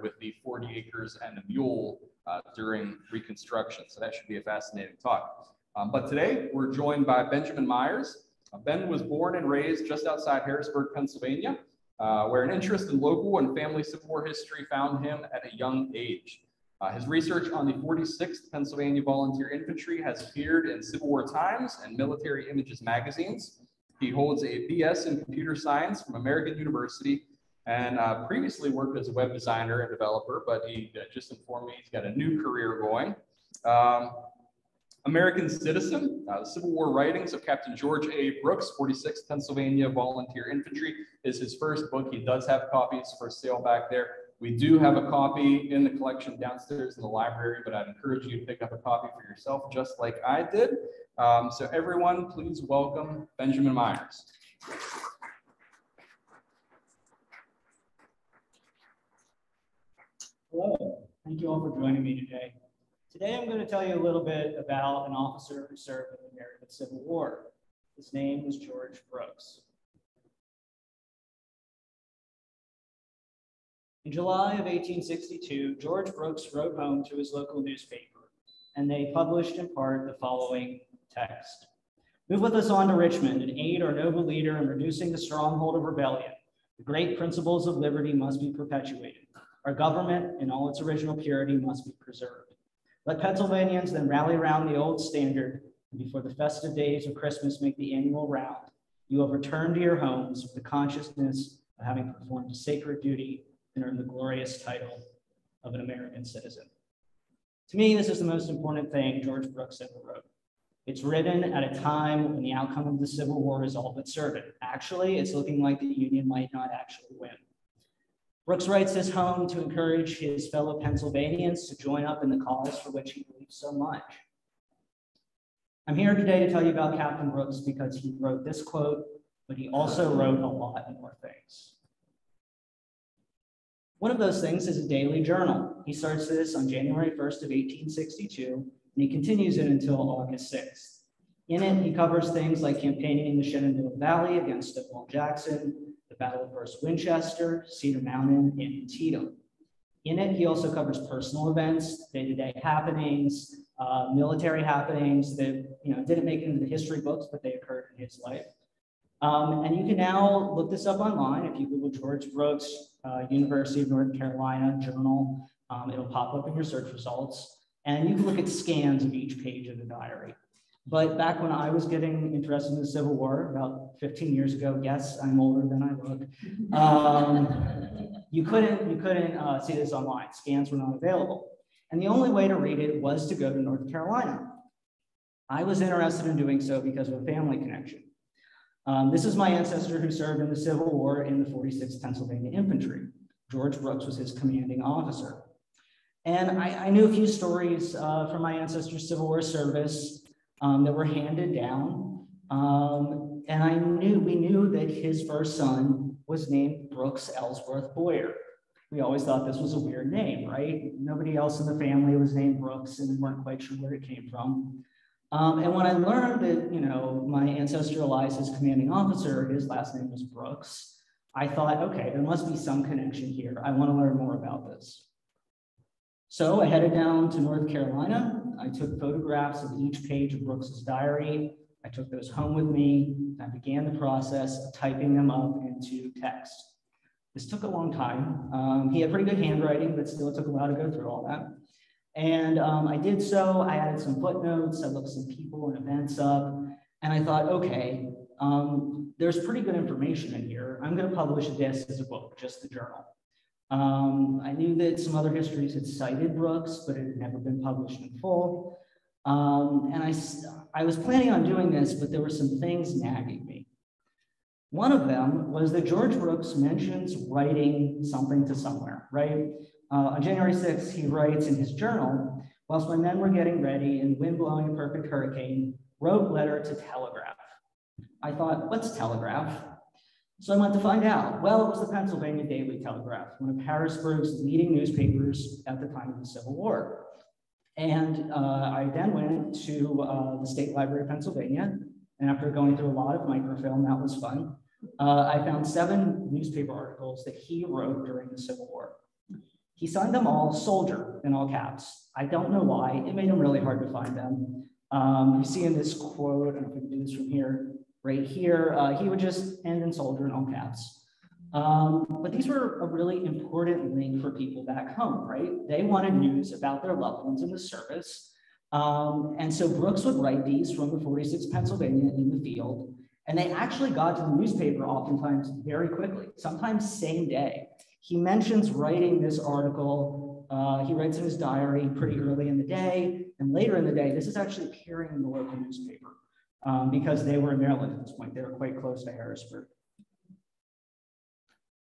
with the 40 acres and a mule during Reconstruction. So that should be a fascinating talk. But today we're joined by Benjamin Myers. Ben was born and raised just outside Harrisburg, Pennsylvania, where an interest in local and family Civil War history found him at a young age. His research on the 46th Pennsylvania Volunteer Infantry has appeared in Civil War Times and Military Images magazines. He holds a BS in computer science from American University and previously worked as a web designer and developer, but he just informed me he's got a new career going. American Citizen, the Civil War Writings of Captain George A. Brooks, 46th Pennsylvania Volunteer Infantry, is his first book. He does have copies for sale back there. We do have a copy in the collection downstairs in the library, but I'd encourage you to pick up a copy for yourself, just like I did. So everyone, please welcome Benjamin Myers. Hello, thank you all for joining me today. Today I'm going to tell you a little bit about an officer who served in the American Civil War. His name was George Brooks. In July of 1862, George Brooks wrote home to his local newspaper, and they published in part the following text. Move with us on to Richmond and aid our noble leader in reducing the stronghold of rebellion. The great principles of liberty must be perpetuated. Our government, in all its original purity, must be preserved. Let Pennsylvanians then rally around the old standard, and before the festive days of Christmas make the annual round, you will return to your homes with the consciousness of having performed a sacred duty and earned the glorious title of an American citizen. To me, this is the most important thing George Brooks ever wrote. It's written at a time when the outcome of the Civil War is all but certain. Actually, it's looking like the Union might not actually win. Brooks writes this home to encourage his fellow Pennsylvanians to join up in the cause for which he believes so much. I'm here today to tell you about Captain Brooks because he wrote this quote, but he also wrote a lot more things. One of those things is a daily journal. He starts this on January 1st of 1862, and he continues it until August 6th. In it, he covers things like campaigning in the Shenandoah Valley against Stonewall Jackson, the Battle of First Winchester, Cedar Mountain, and Antietam. In it, he also covers personal events, day-to-day happenings, military happenings that didn't make it into the history books, but they occurred in his life. And you can now look this up online. If you Google George Brooks, University of North Carolina Journal, it'll pop up in your search results. And you can look at scans of each page of the diary. But back when I was getting interested in the Civil War, about 15 years ago, yes, I'm older than I look, you couldn't see this online. Scans were not available. And the only way to read it was to go to North Carolina. I was interested in doing so because of a family connection. This is my ancestor who served in the Civil War in the 46th Pennsylvania Infantry. George Brooks was his commanding officer. And I knew a few stories from my ancestor's Civil War service that were handed down. And we knew that his first son was named Brooks Ellsworth Boyer. We always thought this was a weird name, right? Nobody else in the family was named Brooks, and we weren't quite sure where it came from. And when I learned that, my ancestor Eliza's commanding officer, his last name was Brooks, I thought, okay, there must be some connection here. I want to learn more about this. So I headed down to North Carolina. I took photographs of each page of Brooks's diary. I took those home with me. I began the process of typing them up into text. This took a long time. He had pretty good handwriting, but still it took a while to go through all that. And I did so. I added some footnotes. I looked some people and events up. And I thought, okay, there's pretty good information in here. I'm going to publish this as a book, just the journal. I knew that some other histories had cited Brooks, but it had never been published in full. And I was planning on doing this, but there were some things nagging me. One of them was that George Brooks mentions writing something to somewhere, right? On January 6th, he writes in his journal, whilst my men were getting ready and wind blowing a perfect hurricane, wrote letter to telegraph. I thought, what's telegraph? So I went to find out. Well, it was the Pennsylvania Daily Telegraph, one of Harrisburg's leading newspapers at the time of the Civil War. And I then went to the State Library of Pennsylvania, and after going through a lot of microfilm, that was fun, I found 7 newspaper articles that he wrote during the Civil War. He signed them all soldier in all caps. I don't know why. It made them really hard to find them. You see in this quote, I don't know if we can do this from here, right here, he would just end in soldier in all caps. But these were a really important link for people back home, right? They wanted news about their loved ones in the service. And so Brooks would write these from the 46th Pennsylvania in the field, and they actually got to the newspaper oftentimes very quickly, sometimes same day. He mentions writing this article, he writes in his diary pretty early in the day, and later in the day, this is actually appearing in the local newspaper because they were in Maryland at this point. They were quite close to Harrisburg.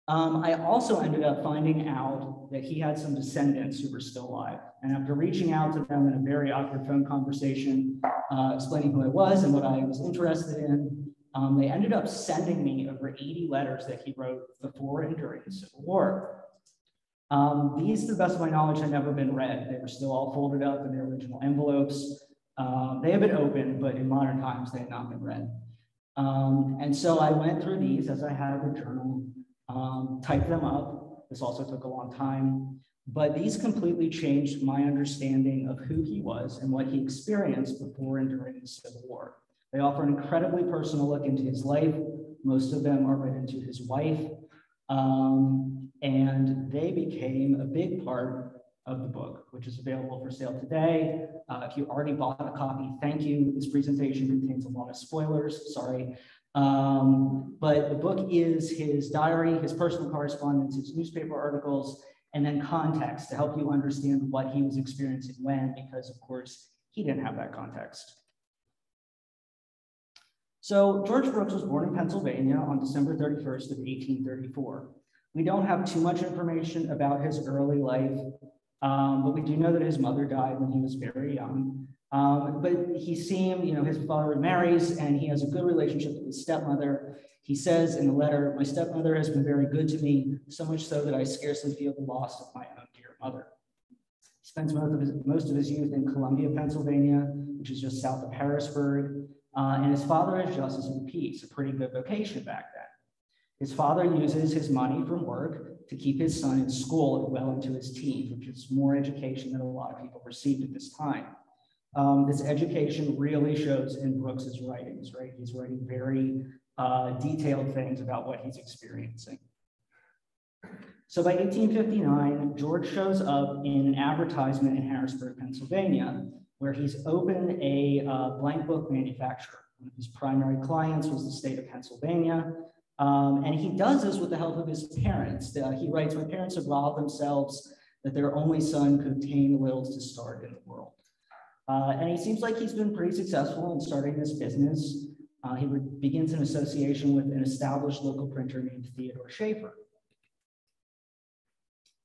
I also ended up finding out that he had some descendants who were still alive. And after reaching out to them in a very awkward phone conversation, explaining who I was and what I was interested in, they ended up sending me over 80 letters that he wrote before and during the Civil War. These, to the best of my knowledge, had never been read. They were still all folded up in their original envelopes. They have been opened, but in modern times, they had not been read. And so I went through these as I had the journal, typed them up. This also took a long time, but these completely changed my understanding of who he was and what he experienced before and during the Civil War. They offer an incredibly personal look into his life. Most of them are written to his wife, and they became a big part of the book, which is available for sale today. If you already bought a copy, thank you. This presentation contains a lot of spoilers, sorry. But the book is his diary, his personal correspondence, his newspaper articles, and then context to help you understand what he was experiencing when, because of course, he didn't have that context. So George Brooks was born in Pennsylvania on December 31st of 1834. We don't have too much information about his early life, but we do know that his mother died when he was very young. But he seemed, his father marries and he has a good relationship with his stepmother. He says in a letter, "My stepmother has been very good to me, so much so that I scarcely feel the loss of my own dear mother." He spends most of his youth in Columbia, Pennsylvania, which is just south of Harrisburg. And his father is justice of the peace, a pretty good vocation back then. His father uses his money from work to keep his son in school well into his teens, which is more education than a lot of people received at this time. This education really shows in Brooks's writings, right? He's writing very detailed things about what he's experiencing. So by 1859, George shows up in an advertisement in Harrisburg, Pennsylvania, where he's opened a blank book manufacturer. One of his primary clients was the state of Pennsylvania. And he does this with the help of his parents. He writes, "My parents have robbed themselves that their only son could obtain the wills to start in the world." And he seems like he's been pretty successful in starting this business. He begins an association with an established local printer named Theodore Schaefer.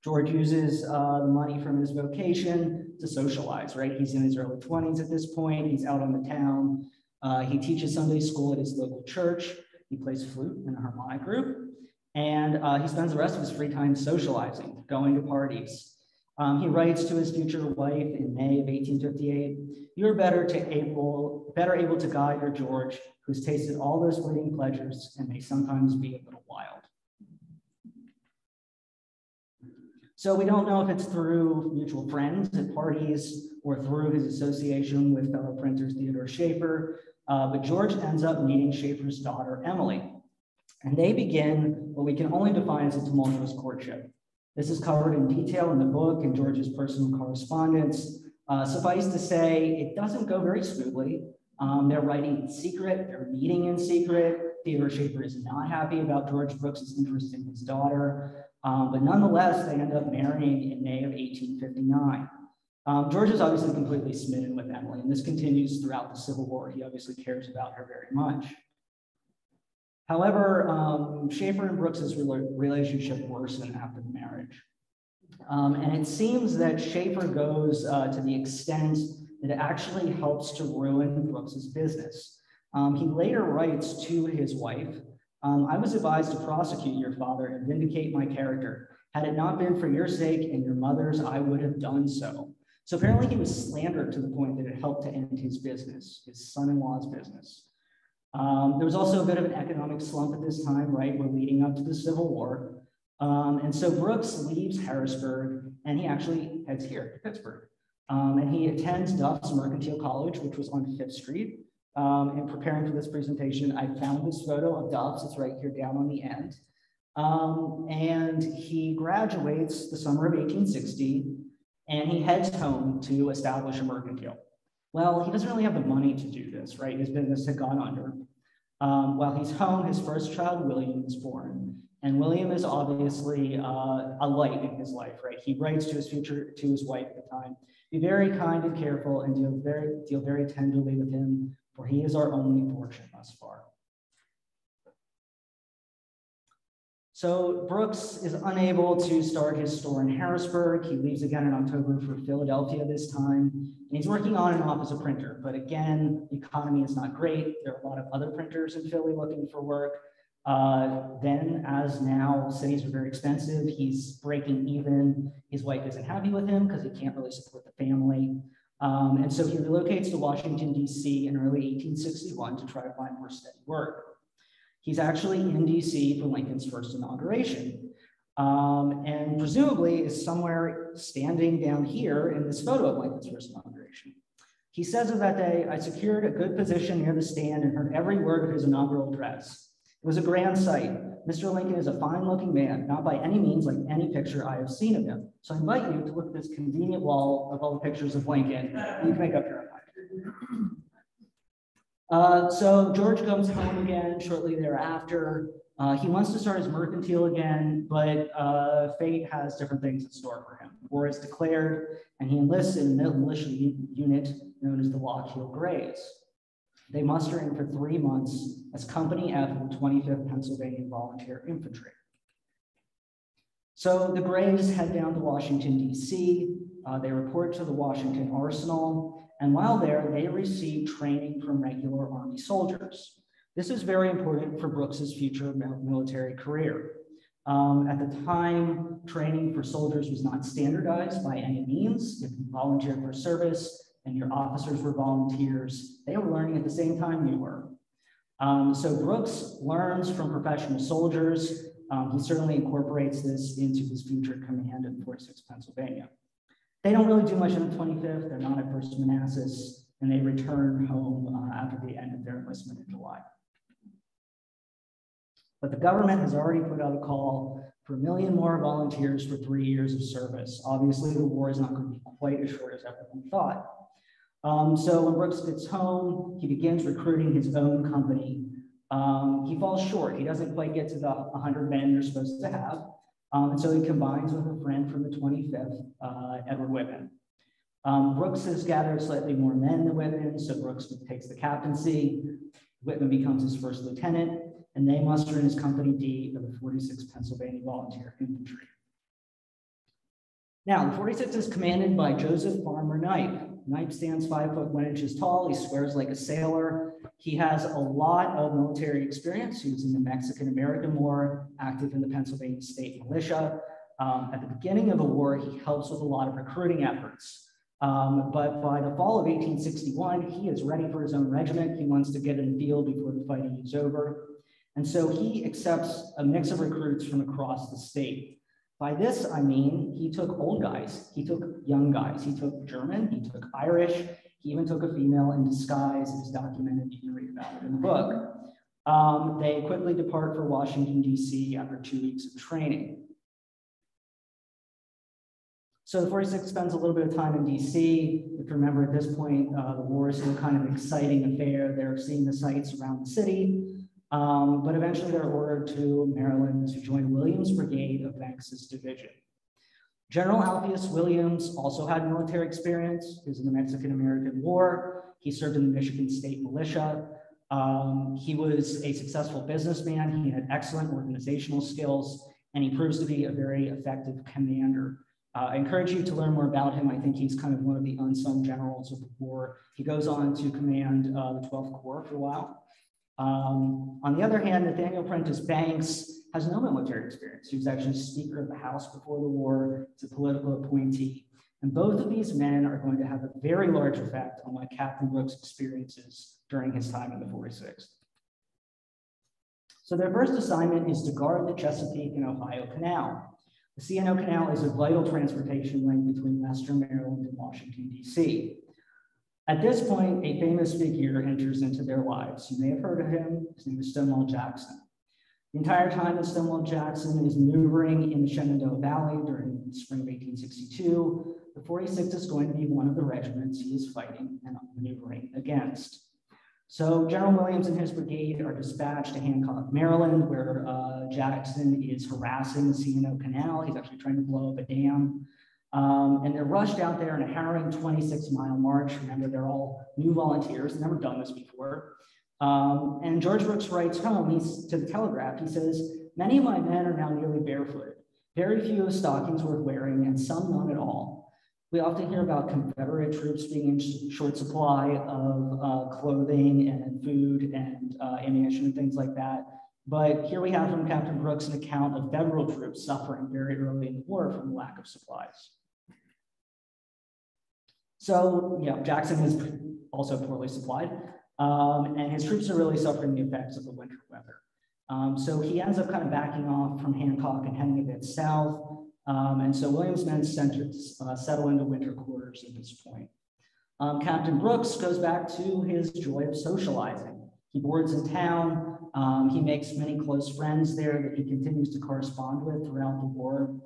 George uses the money from his vocation to socialize, right? He's in his early 20s at this point. He's out on the town. He teaches Sunday school at his local church. He plays flute in a harmonic group. And he spends the rest of his free time socializing, going to parties. He writes to his future wife in May of 1858, "You are better able to guide your George, who's tasted all those fleeting pleasures and may sometimes be a little wild." So we don't know if it's through mutual friends at parties or through his association with fellow printers Theodore Schaefer, but George ends up meeting Schaefer's daughter, Emily. And they begin what we can only define as a tumultuous courtship. This is covered in detail in the book and George's personal correspondence. Suffice to say, it doesn't go very smoothly. They're writing in secret, they're meeting in secret. Theodore Schaefer is not happy about George Brooks's interest in his daughter, but nonetheless, they end up marrying in May of 1859. George is obviously completely smitten with Emily, and this continues throughout the Civil War. He obviously cares about her very much. However, Schaefer and Brooks's relationship worsened after the marriage. And it seems that Schaefer goes to the extent that it actually helps to ruin Brooks's business. He later writes to his wife, "I was advised to prosecute your father and vindicate my character. Had it not been for your sake and your mother's, I would have done so." So apparently he was slandered to the point that it helped to end his business, his son-in-law's business. There was also a bit of an economic slump at this time, right? We're leading up to the Civil War. And so Brooks leaves Harrisburg and he actually heads here to Pittsburgh. And he attends Duff's Mercantile College, which was on 5th Street. In preparing for this presentation, I found this photo of Duff's. It's right here down on the end. And he graduates the summer of 1860, and he heads home to establish a mercantile. Well, he doesn't really have the money to do this, right? His business had gone under. While he's home, his first child, William, is born. And William is obviously a light in his life, right? He writes to his wife at the time, be very kind and careful and deal very tenderly with him, for he is our only fortune thus far. So Brooks is unable to start his store in Harrisburg. He leaves again in October for Philadelphia this time. And he's working on and off as a printer. But again, the economy is not great. There are a lot of other printers in Philly looking for work. Then, as now, cities are very expensive. He's breaking even. His wife isn't happy with him because he can't really support the family. And so he relocates to Washington, D.C. in early 1861 to try to find more steady work. He's actually in D.C. for Lincoln's first inauguration, and presumably is somewhere standing down here in this photo of Lincoln's first inauguration. He says of that day, I secured a good position near the stand and heard every word of his inaugural address. It was a grand sight. Mr. Lincoln is a fine-looking man, not by any means like any picture I have seen of him. So I invite you to look at this convenient wall of all the pictures of Lincoln. You can make up your own mind. So George comes home again shortly thereafter. He wants to start his mercantile again, but fate has different things in store for him. War is declared, and he enlists in a militia unit known as the Lockhill Greys. They muster in for 3 months as Company F of the 25th Pennsylvania Volunteer Infantry. So the Greys head down to Washington, D.C. They report to the Washington Arsenal, and while there, they receive training from regular Army soldiers. This is very important for Brooks's future military career. At the time, training for soldiers was not standardized by any means. If you volunteered for service and your officers were volunteers, they were learning at the same time you were. So Brooks learns from professional soldiers. He certainly incorporates this into his future command in 46th Pennsylvania. They don't really do much in the 25th. They're not at First Manassas, and they return home after the end of their enlistment in July. But the government has already put out a call for 1 million more volunteers for 3 years of service. Obviously, the war is not going to be quite as short as everyone thought. So when Brooks gets home, he begins recruiting his own company. He falls short. He doesn't quite get to the 100 men they're supposed to have. And so he combines with a friend from the 25th, Edward Whitman. Brooks has gathered slightly more men than Whitman, so Brooks takes the captaincy. Whitman becomes his first lieutenant, and they muster in his Company D of the 46th Pennsylvania Volunteer Infantry. Now, the 46th is commanded by Joseph Farmer Knipe. Knipe stands 5'1" tall. He swears like a sailor. He has a lot of military experience. He was in the Mexican-American War, active in the Pennsylvania State Militia. At the beginning of the war, he helps with a lot of recruiting efforts. But by the fall of 1861, he is ready for his own regiment. He wants to get in the field before the fighting is over. And so he accepts a mix of recruits from across the state. By this, I mean, he took old guys, he took young guys, he took German, he took Irish, he even took a female in disguise. It's documented, you can read about it in the book. They quickly depart for Washington, D.C. after 2 weeks of training. So the 46th spends a little bit of time in D.C. If you remember at this point, the war is still kind of an exciting affair. They're seeing the sights around the city. But eventually they're ordered to Maryland to join Williams' Brigade of Banks's division. General Alpheus Williams also had military experience. He was in the Mexican-American War. He served in the Michigan State Militia. He was a successful businessman. He had excellent organizational skills, and he proves to be a very effective commander. I encourage you to learn more about him. I think he's kind of one of the unsung generals of the war. He goes on to command the 12th Corps for a while. On the other hand, Nathaniel Prentice Banks has no military experience. He was actually Speaker of the House before the war. He's a political appointee. And both of these men are going to have a very large effect on what Captain Brooks experiences during his time in the 46th. So their first assignment is to guard the Chesapeake and Ohio Canal. The C&O Canal is a vital transportation link between Western Maryland and Washington, D.C. At this point, a famous figure enters into their lives. You may have heard of him. His name is Stonewall Jackson. The entire time that Stonewall Jackson is maneuvering in the Shenandoah Valley during the spring of 1862, the 46th is going to be one of the regiments he is fighting and maneuvering against. So General Williams and his brigade are dispatched to Hancock, Maryland, where Jackson is harassing the C&O Canal. He's actually trying to blow up a dam. And they're rushed out there in a harrowing 26-mile march. Remember, they're all new volunteers, never done this before. And George Brooks writes home to the Telegraph. He says, "Many of my men are now nearly barefooted. Very few have stockings worth wearing, and some none at all. We often hear about Confederate troops being in short supply of clothing and food and ammunition and things like that. But here we have from Captain Brooks an account of Federal troops suffering very early in the war from lack of supplies." So, yeah, Jackson is also poorly supplied, and his troops are really suffering the effects of the winter weather. So he ends up kind of backing off from Hancock and heading a bit south. And so Williams' men settle into winter quarters at this point. Captain Brooks goes back to his joy of socializing. He boards in town. He makes many close friends there that he continues to correspond with throughout the war.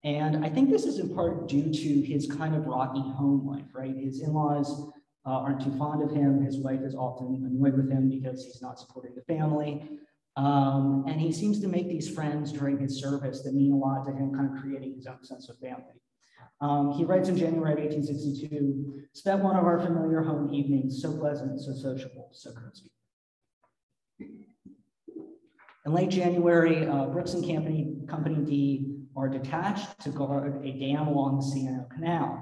And I think this is in part due to his kind of rocky home life, right? His in-laws aren't too fond of him. His wife is often annoyed with him because he's not supporting the family. And he seems to make these friends during his service that mean a lot to him, kind of creating his own sense of family. He writes in January of 1862, "Spent one of our familiar home evenings, so pleasant, so sociable, so cozy." In late January, Brooks and Company D are detached to guard a dam along the C&O Canal.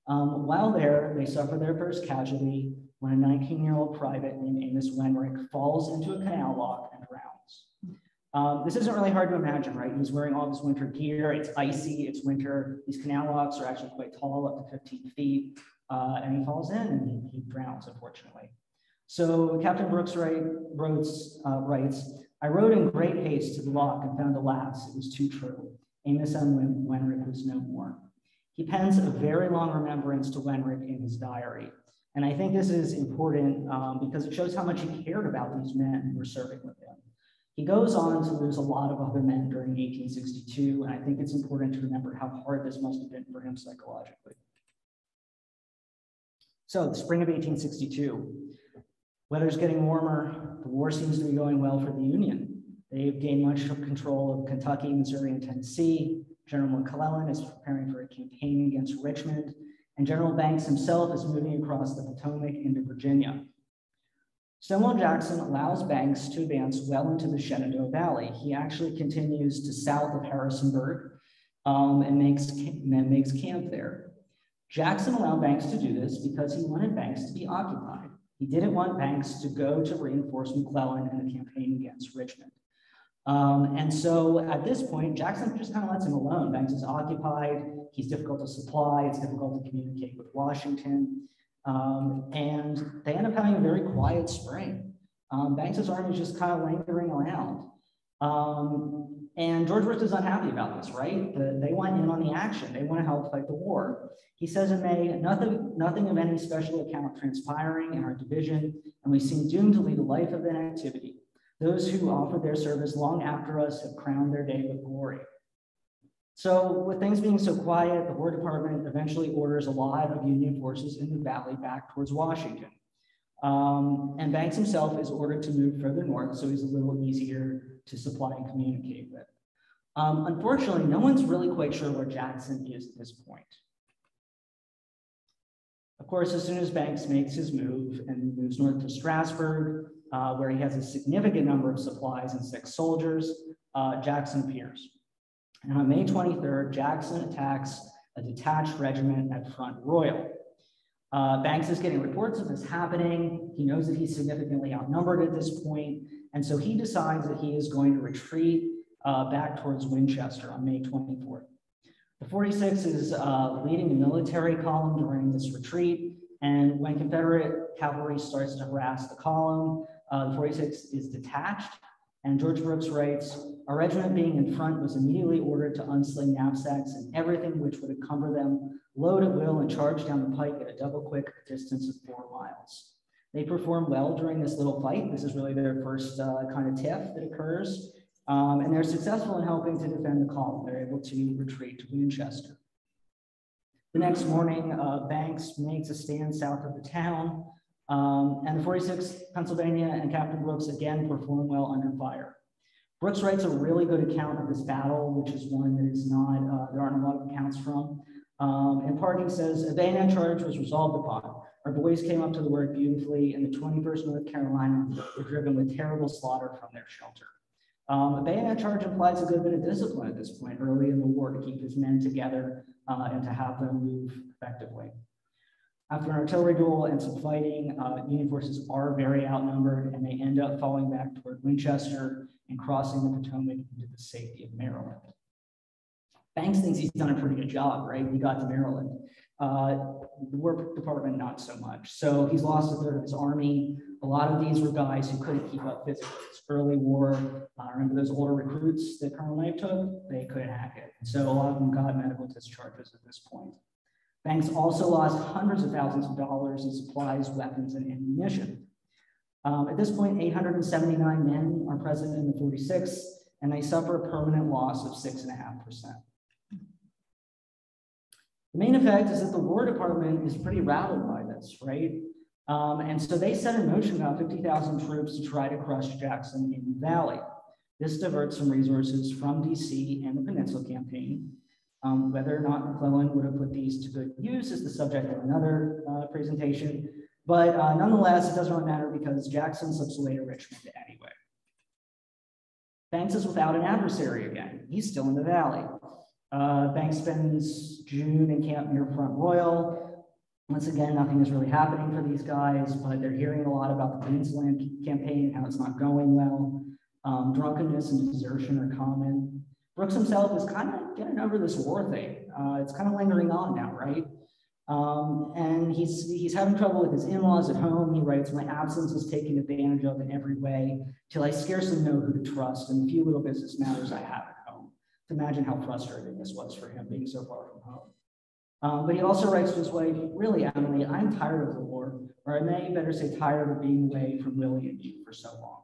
While there, they suffer their first casualty when a 19-year-old private named Amos Wenrick falls into a canal lock and drowns. This isn't really hard to imagine, right? He's wearing all this winter gear. It's icy, it's winter. These canal locks are actually quite tall, up to 15 feet. And he falls in and he drowns, unfortunately. So Captain Brooks writes, "I rode in great haste to the lock and found, alas, it was too true. Amos M. Wenrick was no more." He pens a very long remembrance to Wenrick in his diary. And I think this is important because it shows how much he cared about these men who were serving with him. He goes on to lose a lot of other men during 1862, and I think it's important to remember how hard this must have been for him psychologically. So, the spring of 1862. Weather's getting warmer. The war seems to be going well for the Union. They've gained much control of Kentucky, Missouri, and Tennessee. General McClellan is preparing for a campaign against Richmond, and General Banks himself is moving across the Potomac into Virginia. Stonewall Jackson allows Banks to advance well into the Shenandoah Valley. He actually continues to south of Harrisburg and makes camp there. Jackson allowed Banks to do this because he wanted Banks to be occupied. He didn't want Banks to go to reinforce McClellan in the campaign against Richmond. And so at this point, Jackson just kind of lets him alone. Banks is occupied. He's difficult to supply. It's difficult to communicate with Washington. And they end up having a very quiet spring. Banks's army is just kind of lingering around. And George Brooks is unhappy about this, right? They want in on the action. They want to help fight the war. He says in May, nothing of any special account transpiring in our division, and we seem doomed to lead a life of inactivity. Those who offered their service long after us have crowned their day with glory. So with things being so quiet, the War Department eventually orders a lot of Union forces in the valley back towards Washington. And Banks himself is ordered to move further north, so he's a little easier to supply and communicate with. Unfortunately, no one's really quite sure where Jackson is at this point. Of course, as soon as Banks makes his move and moves north to Strasburg, where he has a significant number of supplies and 6 soldiers, Jackson appears. And on May 23rd, Jackson attacks a detached regiment at Front Royal. Banks is getting reports of this happening. He knows that he's significantly outnumbered at this point, and so he decides that he is going to retreat back towards Winchester on May 24th. The 46th is leading the military column during this retreat, and when Confederate cavalry starts to harass the column, the 46th is detached, And George Brooks writes, "Our regiment being in front was immediately ordered to unsling knapsacks and everything which would encumber them, load at will and charge down the pike at a double quick distance of 4 miles. They performed well during this little fight. This is really their first kind of tiff that occurs. And they're successful in helping to defend the column. They're able to retreat to Winchester. The next morning, Banks makes a stand south of the town, and the 46th Pennsylvania and Captain Brooks again perform well under fire. Brooks writes a really good account of this battle, which is one that is not, there aren't a lot of accounts from. In part, he says, "A bayonet charge was resolved upon. Our boys came up to the work beautifully, and the 21st North Carolina were driven with terrible slaughter from their shelter." A bayonet charge implies a good bit of discipline at this point early in the war to keep his men together and to have them move effectively. After an artillery duel and some fighting, Union forces are very outnumbered, and they end up falling back toward Winchester and crossing the Potomac into the safety of Maryland. Banks thinks he's done a pretty good job, right? He got to Maryland. The War Department, not so much. So he's lost a third of his army. A lot of these were guys who couldn't keep up physically. It's early war. Remember those older recruits that Colonel Knight took? They couldn't hack it. So a lot of them got medical discharges at this point. Banks also lost hundreds of thousands of dollars in supplies, weapons, and ammunition. At this point, 879 men are present in the 46th, and they suffer a permanent loss of 6.5%. The main effect is that the War Department is pretty rattled by this, right? And so they set in motion about 50,000 troops to try to crush Jackson in the valley. This diverts some resources from DC and the Peninsula Campaign. Whether or not McClellan would have put these to good use is the subject of another presentation, but nonetheless, it doesn't really matter because Jackson slips away to Richmond anyway. Banks is without an adversary again. He's still in the valley. Banks spends June in camp near Front Royal. Once again, nothing is really happening for these guys, but they're hearing a lot about the Peninsula Campaign and how it's not going well. Drunkenness and desertion are common. Brooks himself is kind of getting over this war thing. It's kind of lingering on now, right? And he's having trouble with his in-laws at home. He writes, "My absence is taken advantage of in every way, till I scarcely know who to trust in the few little business matters I have at home." To imagine how frustrating this was for him, being so far from home. But he also writes to his wife, "Really, Emily, I'm tired of the war, or I may better say tired of being away from Willie and you for so long."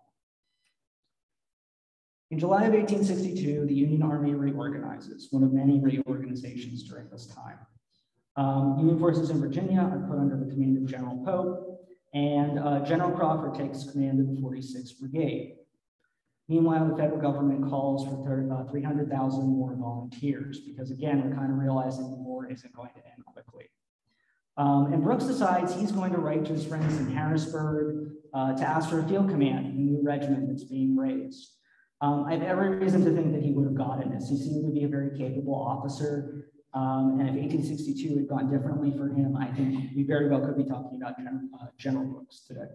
In July of 1862, the Union Army reorganizes, one of many reorganizations during this time. Union forces in Virginia are put under the command of General Pope, and General Crawford takes command of the 46th Brigade. Meanwhile, the federal government calls for 300,000 more volunteers because, again, we're kind of realizing the war isn't going to end quickly. And Brooks decides he's going to write to his friends in Harrisburg to ask for a field command in the new regiment that's being raised. I have every reason to think that he would have gotten this. He seemed to be a very capable officer. And if 1862 had gone differently for him, I think we very well could be talking about General Brooks today.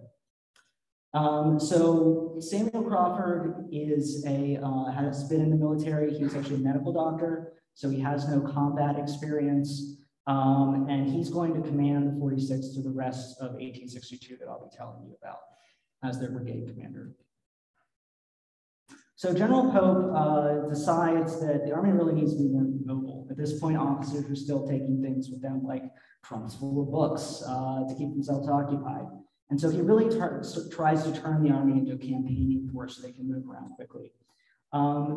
So Samuel Crawford is has been in the military. He was actually a medical doctor, so he has no combat experience. And he's going to command the 46th through the rest of 1862 that I'll be telling you about as their brigade commander. So General Pope decides that the Army really needs to be more mobile. At this point, officers are still taking things with them like trunks full of books to keep themselves occupied. And so he really tries to turn the Army into a campaigning force so they can move around quickly.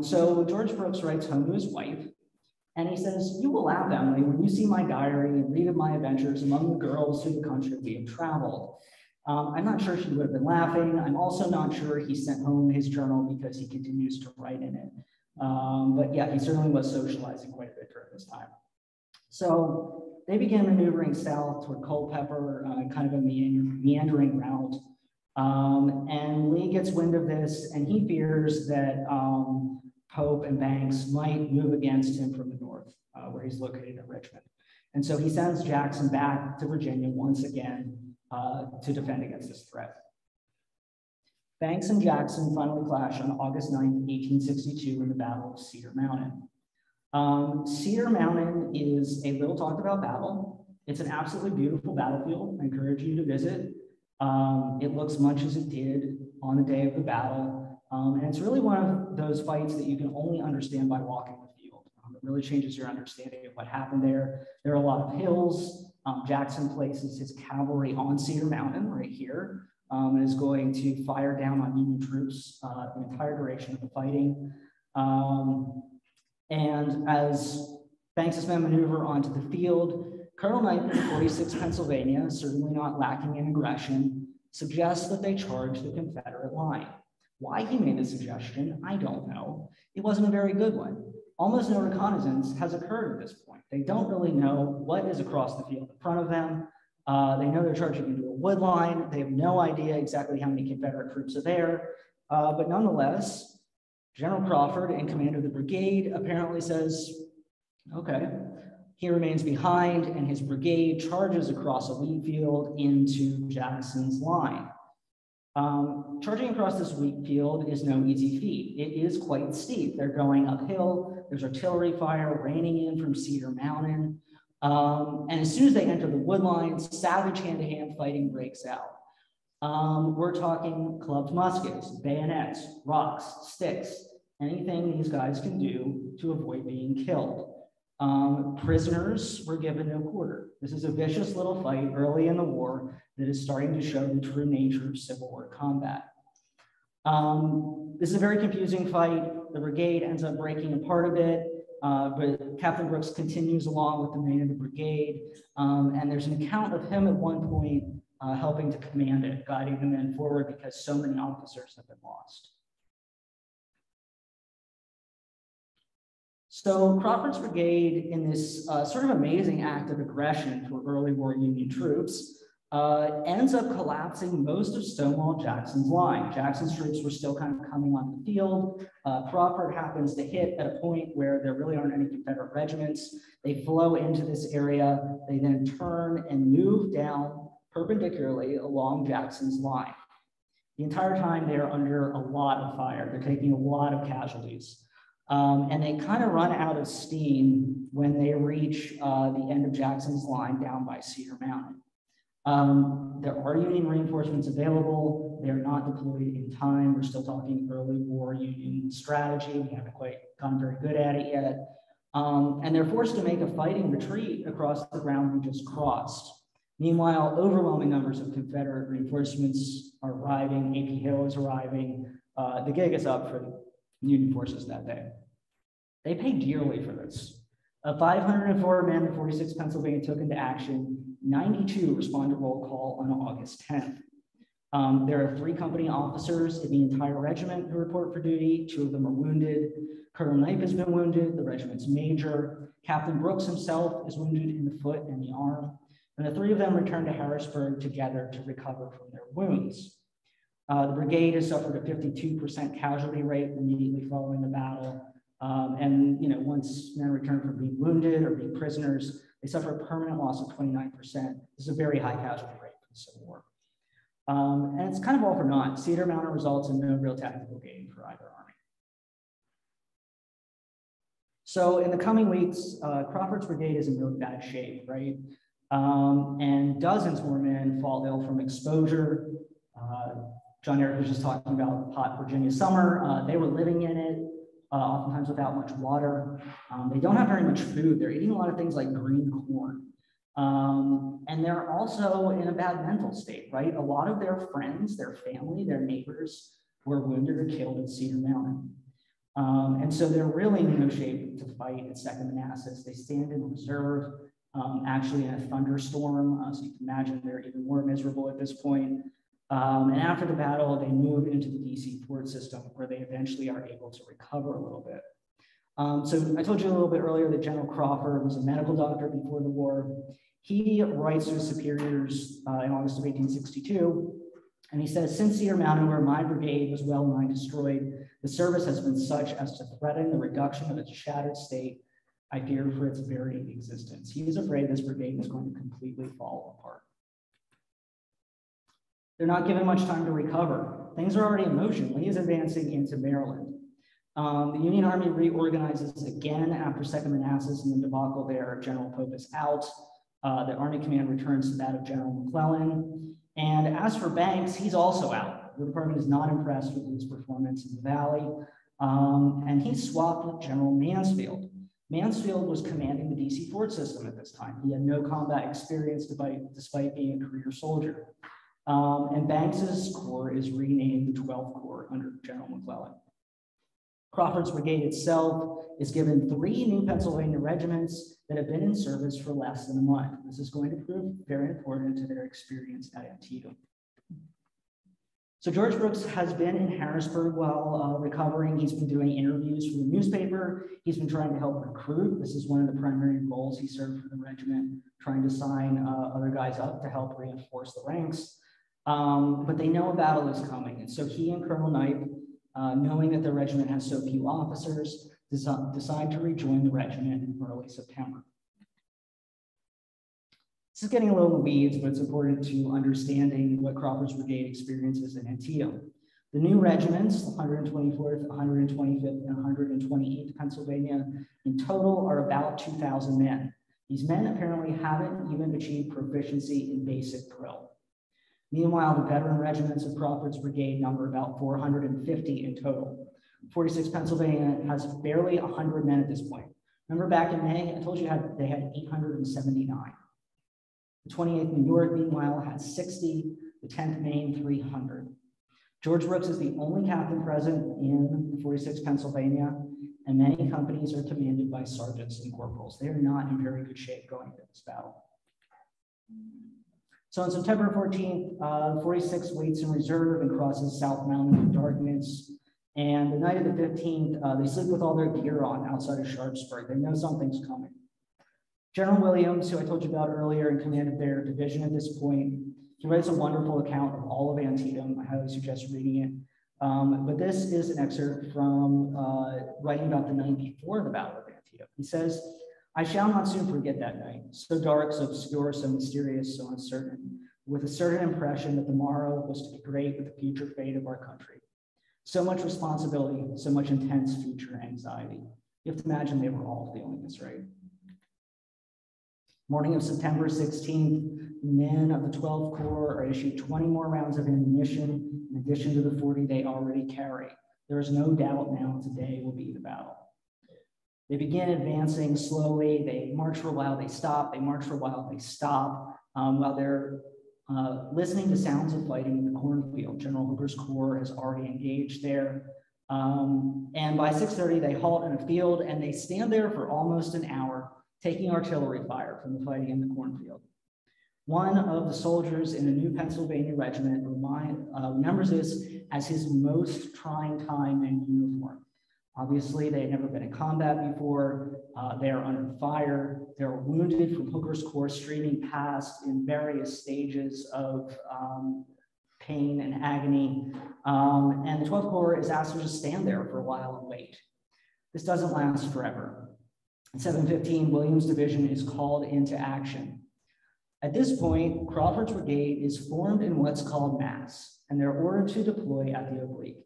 So George Brooks writes home to his wife, and he says, "You will laugh, Emily, when you see my diary and read of my adventures among the girls through the country we have traveled." I'm not sure she would have been laughing. I'm also not sure he sent home his journal because he continues to write in it. But yeah, he certainly was socializing quite a bit during this time. So they began maneuvering south toward Culpeper, kind of a meandering route. And Lee gets wind of this, and he fears that Pope and Banks might move against him from the north, where he's located at Richmond. And so he sends Jackson back to Virginia once again to defend against this threat. Banks and Jackson finally clash on August 9th, 1862 in the Battle of Cedar Mountain. Cedar Mountain is a little talked about battle. It's an absolutely beautiful battlefield. I encourage you to visit. It looks much as it did on the day of the battle. And it's really one of those fights that you can only understand by walking the field. It really changes your understanding of what happened there. There are a lot of hills. Jackson places his cavalry on Cedar Mountain right here, and is going to fire down on Union troops the entire duration of the fighting. And as Banks's men maneuver onto the field, Colonel Knight of 46th Pennsylvania, certainly not lacking in aggression, suggests that they charge the Confederate line. Why he made the suggestion, I don't know. It wasn't a very good one. Almost no reconnaissance has occurred at this point. They don't really know what is across the field in front of them. They know they're charging into a wood line. They have no idea exactly how many Confederate troops are there. But nonetheless, General Crawford, in command of the brigade, apparently says, okay. He remains behind, and his brigade charges across a wheat field into Jackson's line. Charging across this wheat field is no easy feat. It is quite steep. They're going uphill. There's artillery fire raining in from Cedar Mountain. And as soon as they enter the wood lines, savage hand-to-hand fighting breaks out. We're talking clubbed muskets, bayonets, rocks, sticks, anything these guys can do to avoid being killed. Prisoners were given no quarter. This is a vicious little fight early in the war that is starting to show the true nature of Civil War combat. This is a very confusing fight. The brigade ends up breaking apart a bit, but Captain Brooks continues along with the main of the brigade, and there's an account of him at one point helping to command it, guiding the men forward because so many officers have been lost. So Crawford's brigade, in this sort of amazing act of aggression for early war Union troops, ends up collapsing most of Stonewall Jackson's line. Jackson's troops were still kind of coming on the field. Crawford happens to hit at a point where there really aren't any Confederate regiments. They flow into this area. They then turn and move down perpendicularly along Jackson's line. The entire time they're under a lot of fire. They're taking a lot of casualties. And they kind of run out of steam when they reach the end of Jackson's line down by Cedar Mountain. There are Union reinforcements available. They're not deployed in time. We're still talking early war Union strategy. We haven't quite gotten very good at it yet. And they're forced to make a fighting retreat across the ground we just crossed. Meanwhile, overwhelming numbers of Confederate reinforcements are arriving. AP Hill is arriving. The gig is up for Union forces that day. They pay dearly for this. 504 men in 46th Pennsylvania took into action. 92 responded to roll call on August 10th. There are 3 company officers in the entire regiment who report for duty. 2 of them are wounded. Colonel Knipe has been wounded, the regiment's major. Captain Brooks himself is wounded in the foot and the arm. And the 3 of them return to Harrisburg together to recover from their wounds. The brigade has suffered a 52% casualty rate immediately following the battle. And once men return from being wounded or being prisoners, they suffer a permanent loss of 29%. This is a very high casualty rate for the Civil War. And it's kind of all for naught. Cedar Mountain results in no real tactical gain for either army. So in the coming weeks, Crawford's brigade is in really bad shape, right? And dozens more men fall ill from exposure. John Eric was just talking about hot Virginia summer. They were living in it, oftentimes without much water. They don't have very much food. They're eating a lot of things like green corn. And they're also in a bad mental state, right? A lot of their friends, their family, their neighbors were wounded or killed at Cedar Mountain. And so they're really in no shape to fight at Second Manassas. They stand in reserve, actually in a thunderstorm. So you can imagine they're even more miserable at this point. And after the battle, they move into the DC fort system where they eventually are able to recover a little bit. So I told you a little bit earlier that General Crawford was a medical doctor before the war. He writes to his superiors in August of 1862, and he says, since Cedar Mountain, where my brigade was well nigh destroyed, the service has been such as to threaten the reduction of its shattered state. I fear for its very existence. He is afraid this brigade is going to completely fall apart. They're not given much time to recover. Things are already in motion. Lee is advancing into Maryland. The Union Army reorganizes again after Second Manassas and the debacle there. General Pope is out. The Army command returns to that of General McClellan. And as for Banks, he's also out. The department is not impressed with his performance in the Valley, and he swapped with General Mansfield. Mansfield was commanding the DC Fort system at this time. He had no combat experience despite being a career soldier. And Banks's corps is renamed the 12th Corps under General McClellan. Crawford's brigade itself is given 3 new Pennsylvania regiments that have been in service for less than a month. This is going to prove very important to their experience at Antietam. So George Brooks has been in Harrisburg while recovering. He's been doing interviews for the newspaper. He's been trying to help recruit. This is one of the primary roles he served for the regiment, trying to sign other guys up to help reinforce the ranks. But they know a battle is coming. And so he and Colonel Knight, knowing that the regiment has so few officers, decide to rejoin the regiment in early September. This is getting a little in the weeds, but it's important to understanding what Crawford's brigade experiences in Antietam. The new regiments, 124th, 125th, and 128th Pennsylvania, in total are about 2,000 men. These men apparently haven't even achieved proficiency in basic drill. Meanwhile, the veteran regiments of Crawford's brigade number about 450 in total. 46th Pennsylvania has barely 100 men at this point. Remember back in May, I told you they had 879. The 28th New York, meanwhile, has 60, the 10th Maine, 300. George Brooks is the only captain present in the 46th Pennsylvania, and many companies are commanded by sergeants and corporals. They are not in very good shape going into this battle. So on September 14th, 46 waits in reserve and crosses South Mountain in darkness. And the night of the 15th, they sleep with all their gear on outside of Sharpsburg. They know something's coming. General Williams, who I told you about earlier, in command of their division at this point, he writes a wonderful account of all of Antietam. I highly suggest reading it. But this is an excerpt from writing about the night before the Battle of Antietam. He says, "I shall not soon forget that night, so dark, so obscure, so mysterious, so uncertain, with a certain impression that the morrow was to be great with the future fate of our country. So much responsibility, so much intense future anxiety." You have to imagine they were all feeling this, right? Morning of September 16th, men of the 12th Corps are issued 20 more rounds of ammunition in addition to the 40 they already carry. There is no doubt now today will be the battle. They begin advancing slowly. They march for a while, they stop. They march for a while, they stop. While they're listening to sounds of fighting in the cornfield. General Hooker's corps has already engaged there. And by 6:30, they halt in a field and they stand there for almost an hour, taking artillery fire from the fighting in the cornfield. One of the soldiers in a new Pennsylvania regiment remembers this as his most trying time in uniform. Obviously, they had never been in combat before. They are under fire. They're wounded from Hooker's corps, streaming past in various stages of pain and agony. And the 12th Corps is asked to just stand there for a while and wait. This doesn't last forever. At 7:15, Williams' division is called into action. At this point, Crawford's brigade is formed in what's called mass, and they're ordered to deploy at the oblique.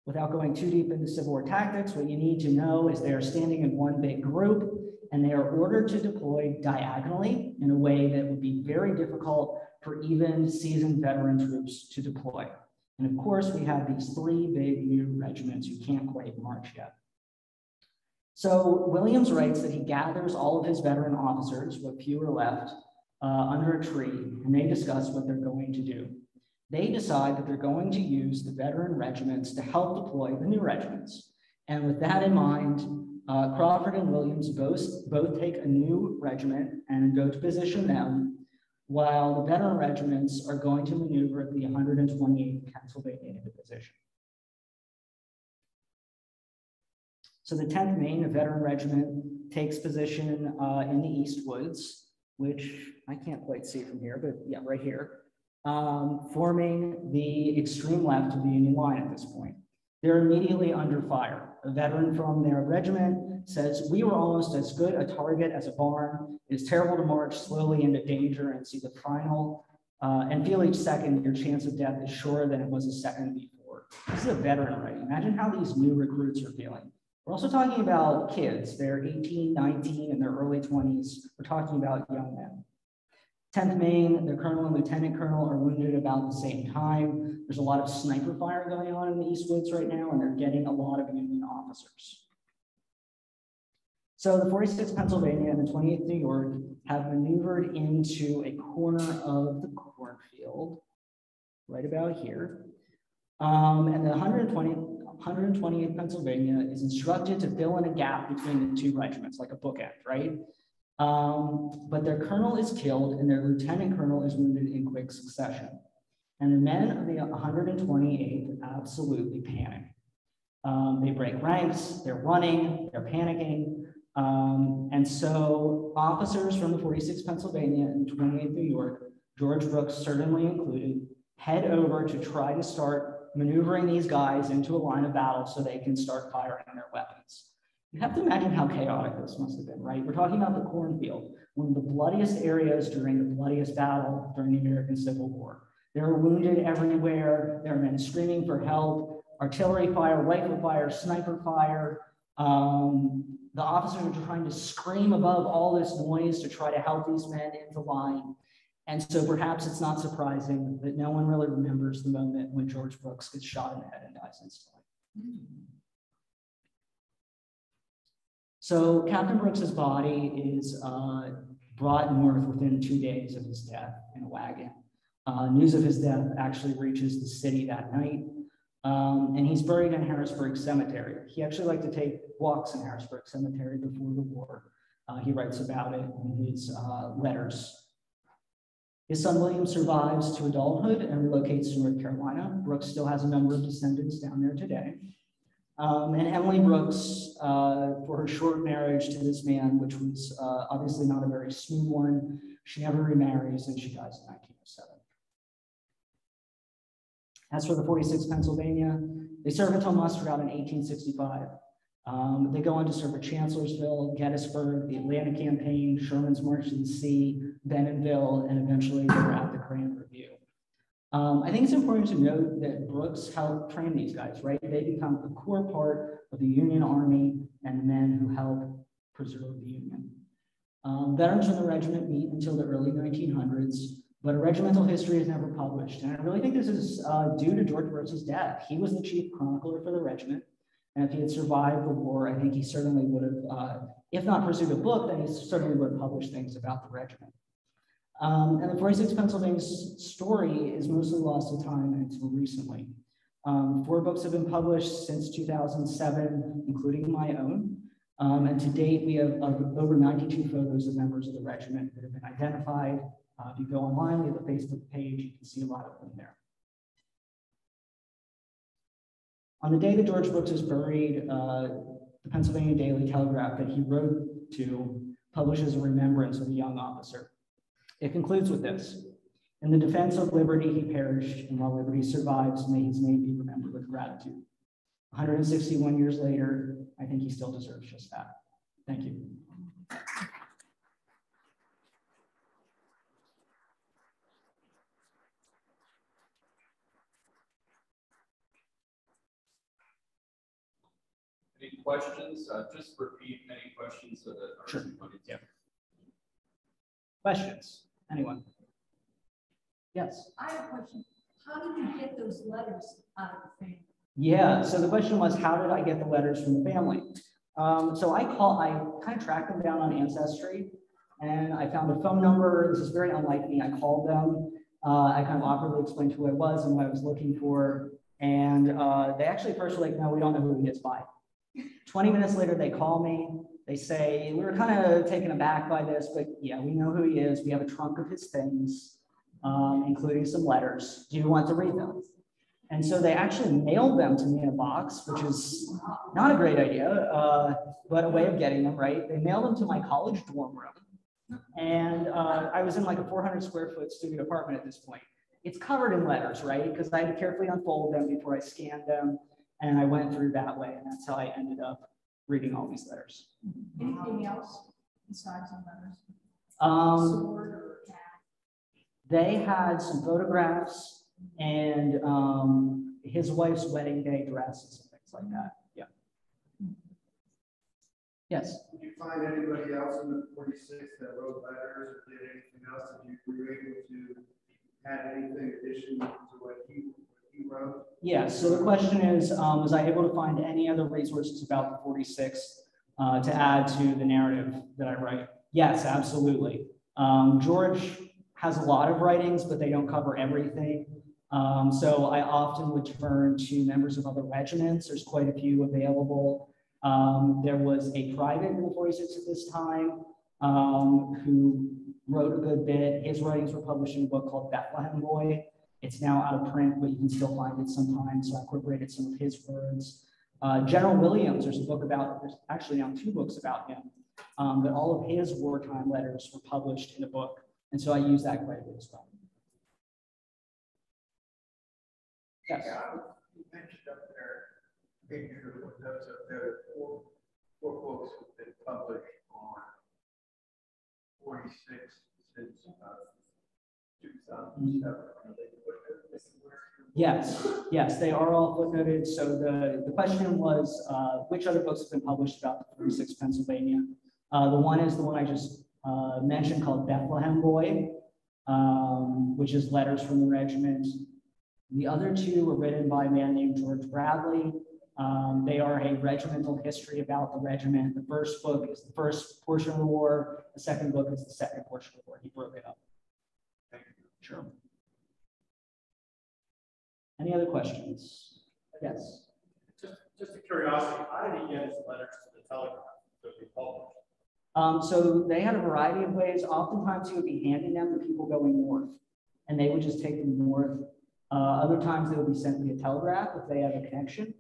Without going too deep into Civil War tactics, what you need to know is they are standing in one big group, and they are ordered to deploy diagonally in a way that would be very difficult for even seasoned veteran troops to deploy. And of course, we have these 3 big new regiments who can't quite march yet. So Williams writes that he gathers all of his veteran officers, what few are left, under a tree, and they discuss what they're going to do. They decide that they're going to use the veteran regiments to help deploy the new regiments. And with that in mind, Crawford and Williams both take a new regiment and go to position them, while the veteran regiments are going to maneuver the 128th Pennsylvania into position. So the 10th Maine, a veteran regiment, takes position in the East Woods, which I can't quite see from here, but yeah, right here, forming the extreme left of the Union line at this point. They're immediately under fire. A veteran from their regiment says, "We were almost as good a target as a barn. It is terrible to march slowly into danger and see the final, and feel each second your chance of death is surer than it was a second before." This is a veteran already. Imagine how these new recruits are feeling. We're also talking about kids. They're 18, 19, in their early 20s. We're talking about young men. 10th Maine, the colonel and lieutenant colonel are wounded about the same time. There's a lot of sniper fire going on in the East Woods right now, and they're getting a lot of Union officers. So the 46th Pennsylvania and the 28th New York have maneuvered into a corner of the cornfield, right about here. And the 128th Pennsylvania is instructed to fill in a gap between the two regiments, like a bookend, right? But their colonel is killed and their lieutenant colonel is wounded in quick succession. And the men of the 128th absolutely panic. They break ranks, they're running, they're panicking. And so officers from the 46th Pennsylvania and 28th New York, George Brooks certainly included, head over to try to start maneuvering these guys into a line of battle so they can start firing their weapons. You have to imagine how chaotic this must have been, right? We're talking about the cornfield, one of the bloodiest areas during the bloodiest battle during the American Civil War. There are wounded everywhere. There are men screaming for help, artillery fire, rifle fire, sniper fire. The officers are trying to scream above all this noise to try to help these men into line. And so perhaps it's not surprising that no one really remembers the moment when George Brooks gets shot in the head and dies instantly. So Captain Brooks's body is brought north within 2 days of his death in a wagon. News of his death actually reaches the city that night. And he's buried in Harrisburg Cemetery. He actually liked to take walks in Harrisburg Cemetery before the war. He writes about it in his letters. His son William survives to adulthood and relocates to North Carolina. Brooks still has a number of descendants down there today. And Emily Brooks, for her short marriage to this man, which was obviously not a very smooth one, she never remarries and she dies in 1907. As for the 46th Pennsylvania, they serve until muster out in 1865. They go on to serve at Chancellorsville, Gettysburg, the Atlanta Campaign, Sherman's March to the Sea, Bentonville, and eventually they were at the Grand Review. I think it's important to note that Brooks helped train these guys, right? They become a core part of the Union Army and the men who help preserve the Union. Veterans from the regiment meet until the early 1900s, but a regimental history is never published. And I really think this is due to George Brooks' death. He was the chief chronicler for the regiment. And if he had survived the war, I think he certainly would have, if not pursued a book, then he certainly would have published things about the regiment. And the 46th Pennsylvania's story is mostly lost to time until recently. 4 books have been published since 2007, including my own. And to date, we have over 92 photos of members of the regiment that have been identified. If you go online, we have a Facebook page, you can see a lot of them there. On the day that George Brooks is buried, the Pennsylvania Daily Telegraph that he wrote to publishes a remembrance of a young officer. It concludes with this: in the defense of liberty he perished, and while liberty survives, may his name be remembered with gratitude. 161 years later, I think he still deserves just that. Thank you. Any questions? Just repeat any questions so that our Sure. audience. Yeah. Questions? Anyone? Yes. I have a question. How did you get those letters out of the family? Yeah, so the question was, how did I get the letters from the family? So I kind of tracked them down on Ancestry, and I found a phone number. This is very unlike me. I called them. I kind of awkwardly explained who I was and what I was looking for. And they actually first were like, no, we don't know who he is by. 20 minutes later, they call me. They say, we were kind of taken aback by this, but yeah, we know who he is. We have a trunk of his things, including some letters. Do you want to read them? And so they actually mailed them to me in a box, which is not a great idea, but a way of getting them, right? They mailed them to my college dorm room. And I was in like a 400 square foot studio apartment at this point. It's covered in letters, right? Because I had to carefully unfold them before I scanned them. And I went through that way. And that's how I ended up reading all these letters. Anything else besides the letters? Sword or cat? They had some photographs and his wife's wedding day dress and some things like that. Yeah. Yes. Did you find anybody else in the 46 that wrote letters or did anything else that you were able to add anything additional to what he wrote? Yeah, so the question is, was I able to find any other resources about the 46 to add to the narrative that I write? Yes, absolutely. George has a lot of writings, but they don't cover everything. So I often would turn to members of other regiments. There's quite a few available. There was a private in the 46 at this time who wrote a good bit. His writings were published in a book called Bethlehem Boy. It's now out of print, but you can still find it sometimes. So I incorporated some of his words. General Williams, there's a book about, there's actually now 2 books about him, but all of his wartime letters were published in a book. And so I use that quite a bit as well. Yes. Yeah, you mentioned up there, picture of those up there, four books have been published on 46 since 2007. Yes, they are all footnoted. So the question was, which other books have been published about the 46 Pennsylvania? The one is the one I just mentioned called Bethlehem Boy, which is letters from the regiment. The other 2 were written by a man named George Bradley. They are a regimental history about the regiment. The first book is the first portion of the war. The second book is the second portion of the war. He broke it up. Thank you. Sure. Any other questions? Yes. Just a curiosity, how did he get his letters to the telegraph to be published? So they had a variety of ways. Oftentimes he would be handing them to people going north, and they would just take them north. Other times they would be sent via telegraph if they had a connection.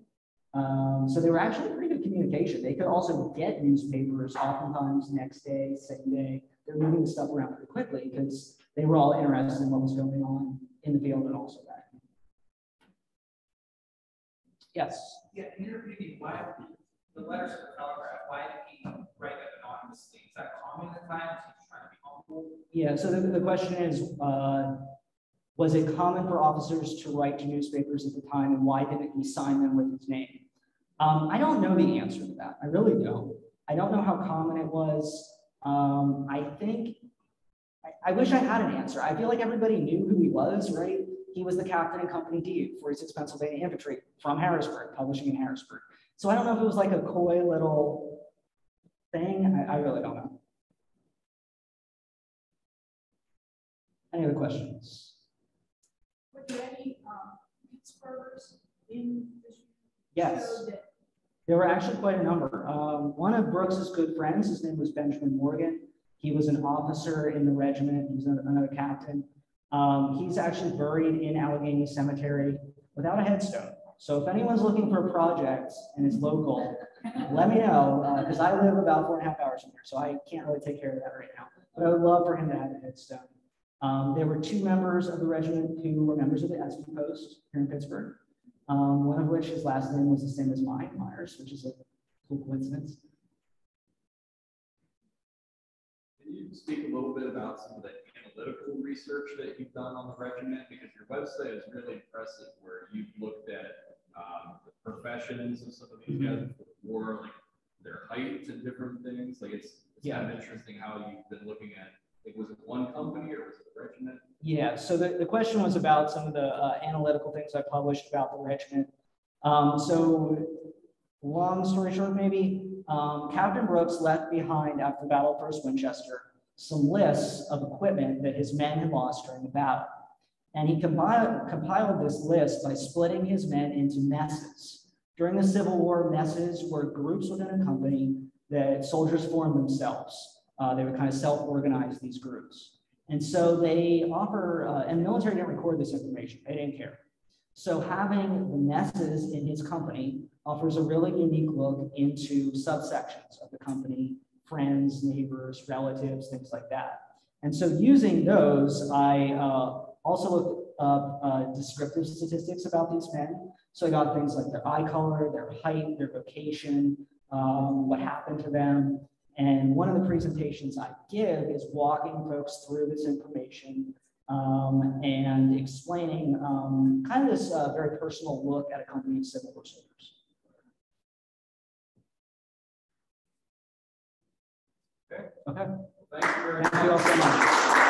So they were actually pretty good communication. They could also get newspapers oftentimes next day, same day. They're moving the stuff around pretty quickly because they were all interested in what was going on in the field and also back. Yes. Yeah, in your opinion, why the letters to the telegraph, why did he write them anonymously? Is that common at times? He's trying to be humble? Yeah, so the question is, was it common for officers to write to newspapers at the time, and why didn't he sign them with his name? I don't know the answer to that. I really don't. I don't know how common it was. I wish I had an answer. I feel like everybody knew who he was, right? He was the captain in Company D, 46 Pennsylvania Infantry from Harrisburg, publishing in Harrisburg. So I don't know if it was like a coy little thing. I really don't know. Any other questions? Were there any Pittsburghers in this? Yes. There were actually quite a number. One of Brooks's good friends, his name was Benjamin Morgan. He was an officer in the regiment. He was another captain. He's actually buried in Allegheny Cemetery without a headstone. So if anyone's looking for a project and it's local, let me know, because I live about 4.5 hours from here, so I can't really take care of that right now. But I would love for him to have a headstone. There were 2 members of the regiment who were members of the Esky Post here in Pittsburgh. One of which his last name was the same as mine, Myers, which is a cool coincidence. Can you speak a little bit about some of the analytical research that you've done on the regiment? Because your website is really impressive, where you've looked at the professions of some of these guys before the war, like their height and different things. Like it's kind of interesting how you've been looking at, like, was it one company or was it a regiment? Yeah, so the question was about some of the analytical things I published about the regiment. So long story short, maybe, Captain Brooks left behind after the Battle of First Winchester some lists of equipment that his men had lost during the battle. And he compiled this list by splitting his men into messes. During the Civil War, messes were groups within a company that soldiers formed themselves. They would kind of self-organize these groups. And so they offer, and the military didn't record this information, they didn't care. So having the messes in his company offers a really unique look into subsections of the company, friends, neighbors, relatives, things like that. And so using those, I also looked up descriptive statistics about these men. So I got things like their eye color, their height, their vocation, what happened to them. And one of the presentations I give is walking folks through this information and explaining kind of this very personal look at a company of Civil War soldiers. Okay, Thank you very much. thank you all so much.